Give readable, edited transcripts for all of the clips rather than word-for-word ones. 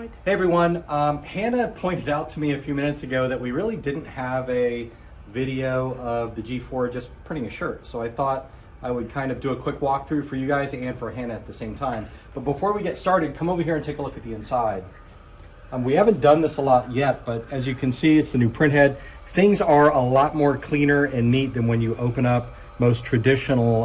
Hey everyone, Hannah pointed out to me a few minutes ago that we really didn't have a video of the G4 just printing a shirt. So I thought I would kind of do a quick walkthrough for you guys and for Hannah at the same time. But before we get started, come over here and take a look at the inside. We haven't done this a lot yet, but as you can see, it's the new print head. Things are a lot more cleaner and neat than when you open up most traditional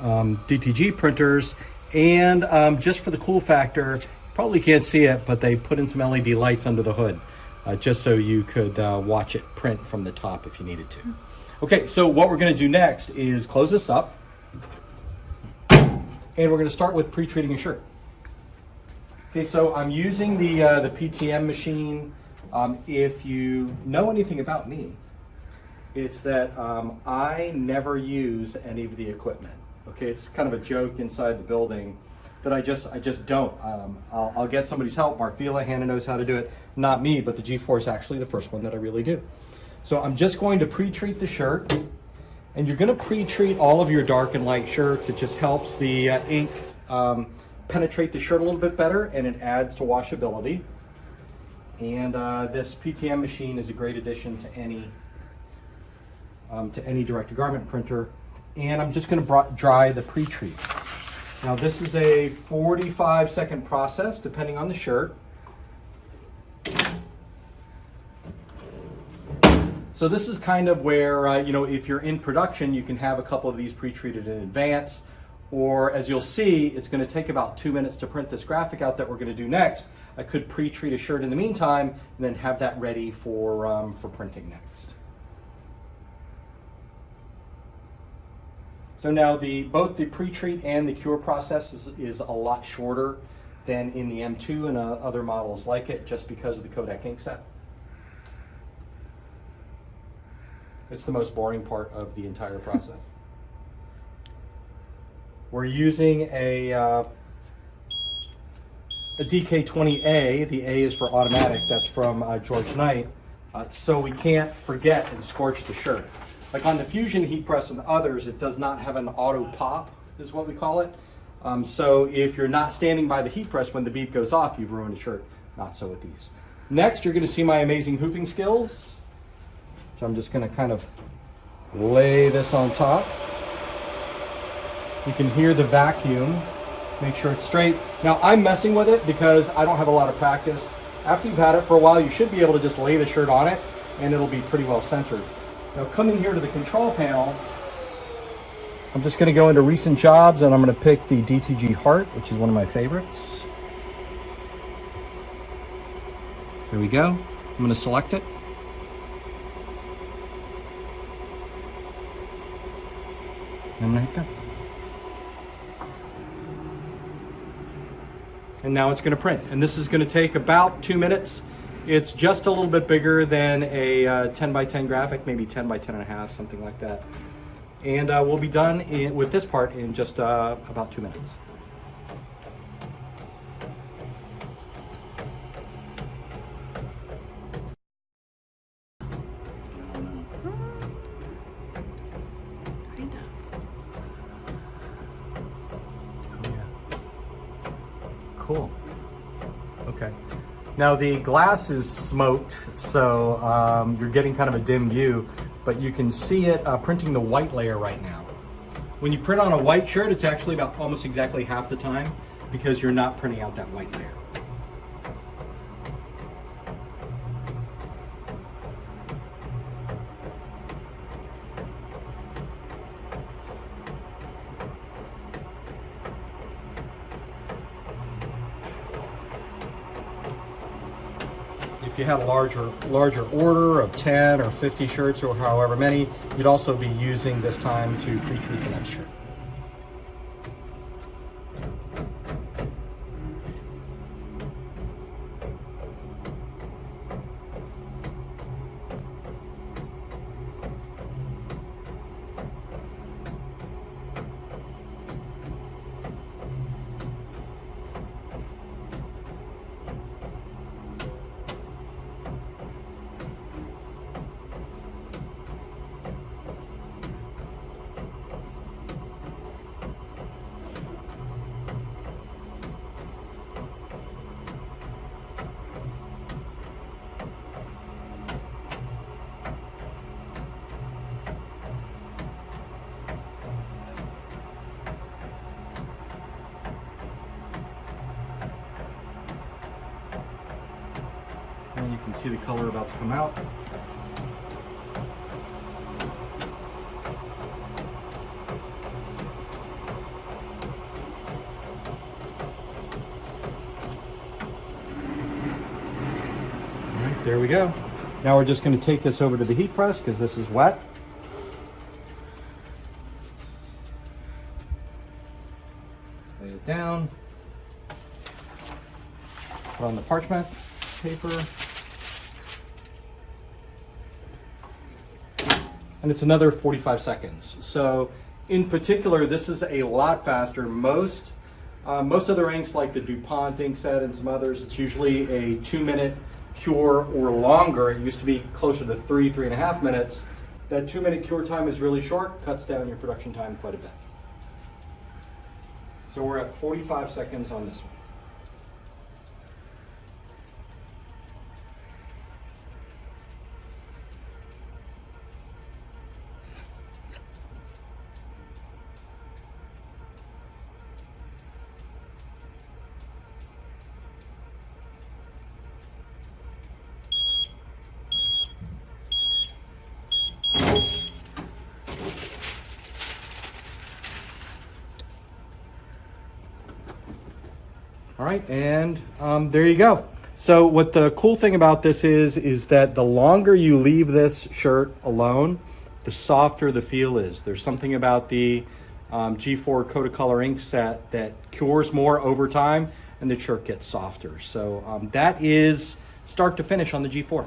DTG printers. And just for the cool factor, probably can't see it, but they put in some LED lights under the hood just so you could watch it print from the top if you needed to. Okay, so what we're going to do next is close this up, and we're going to start with pre-treating a shirt. Okay, so I'm using the PTM machine. If you know anything about me, it's that I never use any of the equipment. Okay, it's kind of a joke inside the building that I just don't. I'll get somebody's help. Mark Vila, Hannah knows how to do it. Not me, but the G4 is actually the first one that I really do. So I'm just going to pre-treat the shirt, and you're going to pre-treat all of your dark and light shirts. It just helps the ink penetrate the shirt a little bit better, and it adds to washability. And this PTM machine is a great addition to any direct-to-garment printer. And I'm just going to dry the pre-treat. Now this is a 45-second process depending on the shirt. So this is kind of where, you know, if you're in production, you can have a couple of these pre-treated in advance. Or as you'll see, it's going to take about 2 minutes to print this graphic out that we're going to do next. I could pre-treat a shirt in the meantime and then have that ready for printing next. So now both the pre-treat and the cure process is a lot shorter than in the M2 and other models like it, just because of the Kodak ink set. It's the most boring part of the entire process. We're using a DK20A. The A is for automatic. That's from George Knight. So we can't forget and scorch the shirt. Like on the Fusion heat press and others, it does not have an auto pop, is what we call it. So if you're not standing by the heat press when the beep goes off, you've ruined a shirt. Not so with these. Next, you're going to see my amazing hooping skills. So I'm just going to kind of lay this on top. You can hear the vacuum. Make sure it's straight. Now I'm messing with it because I don't have a lot of practice. After you've had it for a while, you should be able to just lay the shirt on it and it'll be pretty well centered. Now coming here to the control panel, I'm just going to go into recent jobs and I'm going to pick the DTG Heart, which is one of my favorites. There we go. I'm going to select it. And I'm going to hit go. And now it's going to print. And this is going to take about 2 minutes. It's just a little bit bigger than a 10 by 10 graphic, maybe 10 by 10 and a half, something like that. And we'll be done with this part in just about 2 minutes. Cool. Okay. Now the glass is smoked, so you're getting kind of a dim view, but you can see it printing the white layer right now. When you print on a white shirt, it's actually about almost exactly half the time because you're not printing out that white layer. If you had a larger order of 10 or 50 shirts or however many, you'd also be using this time to pre-treat the next shirt. And you can see the color about to come out. All right, there we go. Now we're just going to take this over to the heat press because this is wet. Lay it down. Put on the parchment paper. And it's another 45 seconds. So in particular, this is a lot faster. Most other inks like the DuPont ink set and some others, it's usually a 2-minute cure or longer. It used to be closer to 3.5 minutes. That 2-minute cure time is really short, cuts down your production time quite a bit. So we're at 45 seconds on this one. All right, and there you go. So what the cool thing about this is that the longer you leave this shirt alone, the softer the feel is. There's something about the G4 Kodacolor ink set that cures more over time and the shirt gets softer. So that is start to finish on the G4.